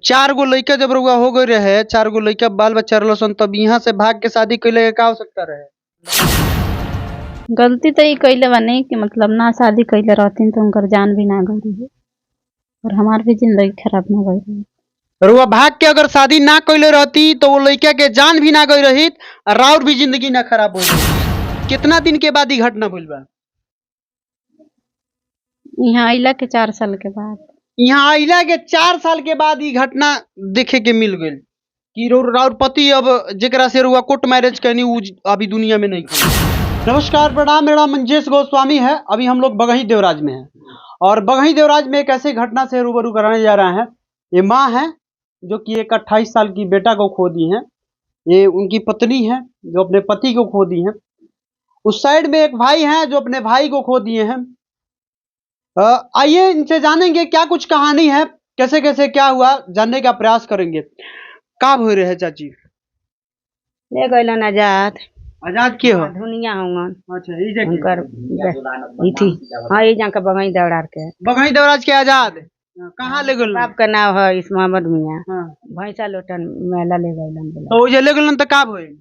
चार गो लइका जब रउआ हो गई रहे, चार गो लइका बाल बच्चा रहलन, तब यहाँ से भाग के शादी कैले के का आवश्यकता रहे? गलती तो ई कइले बानी कि मतलब ना शादी कइले रहतिन तो उनकर जान भी ना गई रही और हमार भी जिंदगी खराब ना गई रही। रउआ भाग के अगर शादी ना कैले रहती तो वो लइका के जान भी ना गई रही और राउर भी जिंदगी ना खराब हो रही। कितना दिन के बाद ई घटना भइल बा? यहाँ अइला के 4 साल के बाद। यहाँ अइला के 4 साल के बाद ई घटना देखे के मिल गई कि राउर पति अब जेकरा से रुआ कोर्ट मैरिज करनी उ अभी दुनिया में नहीं खड़ी। नमस्कार, प्रणाम, मेरा नाम मंजेश गोस्वामी है। अभी हम लोग बगही देवराज में हैं और बगही देवराज में एक ऐसे घटना से रूबरू कराने जा रहे हैं। ये माँ है जो कि एक 28 साल की बेटा को खो दी है। ये उनकी पत्नी है जो अपने पति को खो दी है। उस साइड में एक भाई है जो अपने भाई को खो दिए हैं। आइए इनसे जानेंगे क्या कुछ कहानी है, कैसे कैसे क्या हुआ, जानने का प्रयास करेंगे। का हो रहे है चाची? ले गइलन आजाद। आजाद के हो? दुनिया होंगन अच्छा, ई जे उनकर इथी। हाँ, ये जाके बगई दौड़ार के बगही देवराज के आजाद कहाँ ले गलन? बाप का नाम है इस मोहम्मद मियाँ। हाँ। भैंसा लोटन मेला ले गइलन बोला। तो जे ले गलन त का भइल?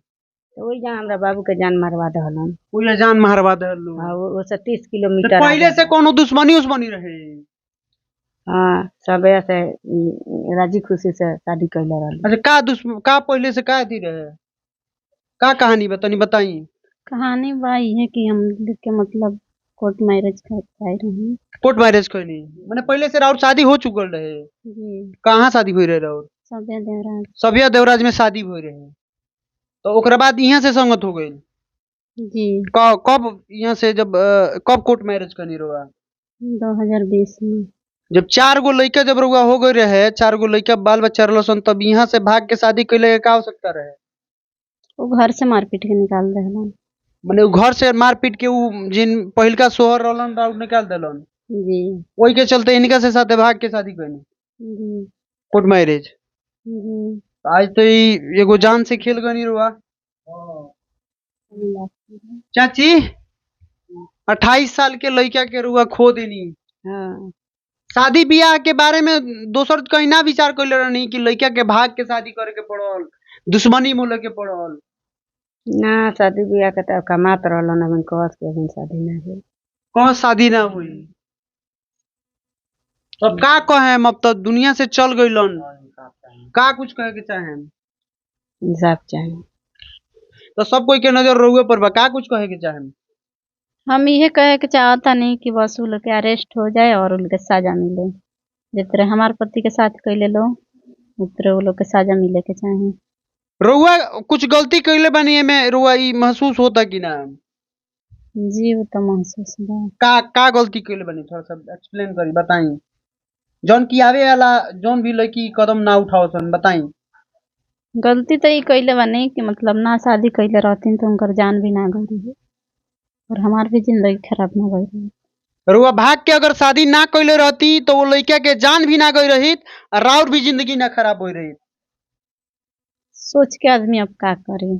तो वही जहाँ हमरा बाबू के जान मारवा दहलन। ओइला जान मारवा देलु। हाँ, वो से 30 तो किलोमीटर पहले से कोनो दुश्मनी उस्मनी रहे? हाँ, सब से राजी खुशी से शादी कैले रहल। अच्छा, का पहले से का थी रहे? का कहानी बताई। कहानी बाई है कि हम के मतलब कोर्ट मैरिज कर पाए रही। कोर्ट मैरिज करनी माने पहले से राउर शादी हो चुकल रहे? जी। कहाँ शादी हुई रहे राउर? सभ्य देवराज। सभ्य देवराज में शादी हुई रहे। तो ओकरा बाद यहाँ से संगत हो गई? जी। कब यहाँ से जब कब कोर्ट मैरिज करनी रहा? 2020 में। जब चार गो लइका जब रउआ हो गई रहे, चार गो लइका बाल बच्चा रहलन, तब यहाँ से भाग के शादी कैले के का आवश्यकता रहे? वो घर से मारपीट के निकाल देहलन। माने उ घर से मारपीट के उ जिन पहिलका सोहर रहलन राउर निकाल देलन? जी। वही के चलते इनका से साथे भाग के शादी करनी जी। Court marriage. जी। आज तो ई एगो जान से खेल गनी रुआ। चाची 28 साल के लड़का के रुआ खो देनी। हाँ, शादी ब्याह के बारे में दोसर कहीं ना विचार कर रहनी कि लड़का के भाग के शादी करे के पड़ल, दुश्मनी मोले के पड़ल? ना शादी ब्याह के तो कमात रहलन, अबन कहत के अबन शादी ना हुई। कौन शादी ना हुई? अब का कहे, अब तो दुनिया से चल गइलन, का कुछ कहे के चाहे? इंसाफ चाहिए। तो सब कोई के नजर रहुए पर बा, का कुछ कहे के चाहे? हम ये कहे के चाहता नहीं कि बस उन लोग के अरेस्ट हो जाए और उनके सजा मिले। जिस तरह हमारे पति के साथ कैले लो उस तरह वो लोग के सजा मिले के चाहे। रउआ कुछ गलती कैले बानी में रउआ ई महसूस होता कि ना? जी, वो तो महसूस बा। का गलती कैले बानी, थोड़ा सा एक्सप्लेन करी, बताई। जौन की आवे वाला जौन भी लड़की कदम ना उठाओ सन, बताई। गलती तो ई कइले बानी कि मतलब ना शादी कइले रहतिन तो उनकर जान भी ना गई रही और हमार भी जिंदगी खराब ना गई रही। रउआ भाग के अगर शादी ना कैले रहती तो वो लड़का के जान भी ना गई रही और राउर भी जिंदगी ना खराब हो रही। सोच के आदमी अब का करे।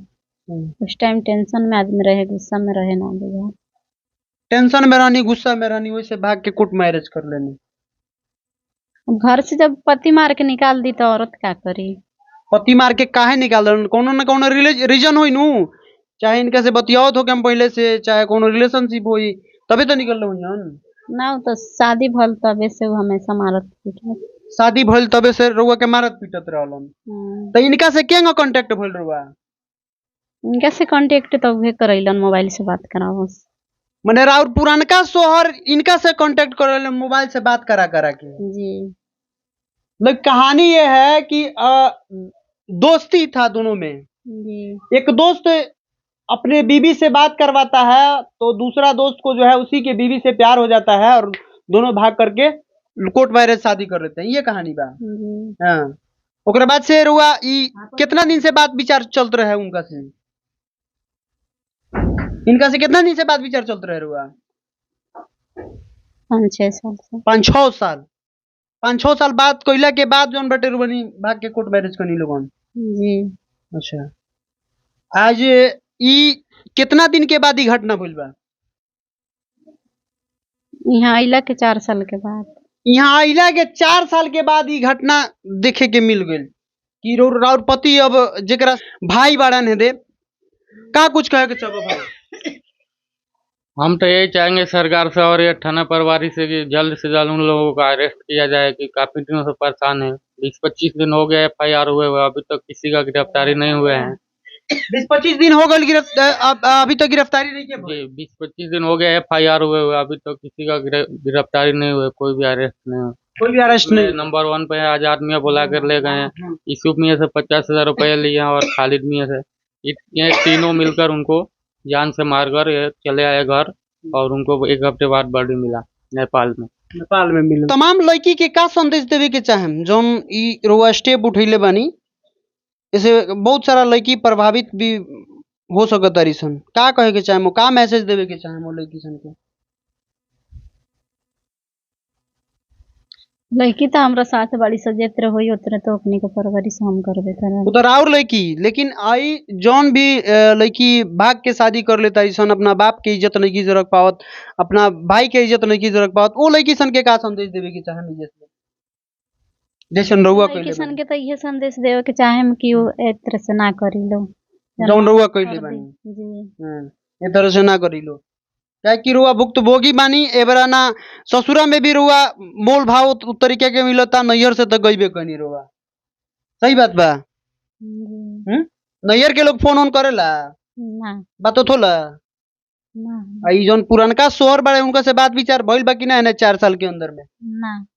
उस टाइम टेंशन में आदमी रहे, गुस्सा में रहे ना बुझा। टेंशन में रहनी, गुस्सा में रहनी, वैसे भाग के कोर्ट मैरिज कर लेनी। अब घर से जब पति मार के निकाल दी तो औरत का करी? पति मार के काहे निकाल? कोनो ना कोनो रीजन होई नु, चाहे इनका से बतियावत हो के हम पहले से, चाहे कोनो रिलेशनशिप होई, तबे तो निकल हुई ना। वो तो शादी भल तबे से वो हमेशा मारत पीटत। शादी भइल तबे से रउआ के मारत पीटत रहलन। तो इनका से केंगा कांटेक्ट भइल रउआ? इनका से कांटेक्ट तो उहे करैलन, मोबाइल से बात करावस। मने राउर पुरानका सोहर इनका से कांटेक्ट करले मोबाइल से बात करा के? जी। लेकिन कहानी ये है कि दोस्ती था दोनों में। जी। एक दोस्त अपने बीवी से बात करवाता है तो दूसरा दोस्त को जो है उसी के बीवी से प्यार हो जाता है और दोनों भाग करके कोर्ट मैरिज शादी कर लेते हैं। ये कहानी बा। हाँ, ओकरा बाद से रुआ ई कितना दिन से बात विचार चलत रहे उनका से? इनका से कितना दिन से बात विचार चलत रहे रुआ? 5-6 साल से। 5-6 साल। 5-6 साल बात कइला के बाद जौन बटे रुबनी भाग के कोर्ट मैरिज करनी लोगन। जी। अच्छा, आज ई कितना दिन के बाद ई घटना भइल बा? यहाँ अइला के 4 साल के बाद। यहाँ अइला के 4 साल के बाद ई घटना देखे के मिल गई कि राउर पति अब जेकरा भाई बाड़न है दे का कुछ कहे के चाहो भाई। हम तो यही चाहेंगे सरकार से और ये थाना प्रभारी से कि जल्द से जल्द उन लोगों का अरेस्ट किया जाए कि काफी दिनों से परेशान है। 20-25 दिन हो गए FIR हुए हुए, अभी तक किसी का गिरफ्तारी नहीं हुए हैं। 20-25 दिन हो गए अभी तक गिरफ्तारी नहीं किया। जी 20-25 दिन हो गए FIR हुए हुए, अभी तक किसी का गिरफ्तारी नहीं हुए, कोई भी अरेस्ट नहीं हुआ। कोई भी अरेस्ट नहीं। नंबर 1 पे आजाद मियाँ बुला कर ले गए हैं, यूसुफ मियाँ से 50,000 रुपये लिए हैं और खालिद मियाँ से। ये तीनों मिलकर उनको जान से मारकर ये चले आए घर और उनको 1 हफ्ते बाद बॉडी मिला नेपाल में मिला। तमाम लड़की के का संदेश देवे के चाहे जोन ई रोआ स्टेप उठैले बानी, इसे बहुत सारा लड़की प्रभावित भी हो सकत तारी सन, का कहे के चाहे का मैसेज देवे के चाहे मो लड़की सन के। लड़की तो हमरा साथ बड़ी सजेत्र होई उतरे तो अपनी के परवरिश हम करबे करे उधर और लड़की, लेकिन आई जौन भी लड़की भाग के शादी कर ले तारी सन, अपना बाप के इज्जत नहीं की जरूरत पावत, अपना भाई के इज्जत नहीं की जरूरत पावत, वो लड़की सन के का संदेश देवे के चाहे जैसन रहुआ लड़की सन के तो ये संदेश देवे के चाहे कि वो ए तरह से ना करी लो जौन रहुआ कइले बानी जी। ए तरह से ना करी लो, क्या कि रुआ भुक्तभोगी बानी। एबरा ना ससुरा में भी रुआ मोल भाव तरीके के मिलता, नैयर से तो गईबे कनी रुआ। सही बात बा। नैयर के लोग फोन ऑन करेला ना बात थोला ना आई जौन पुरनका शोहर बाड़े उनका से बात विचार भइल बा कि ना 4 साल के अंदर में ना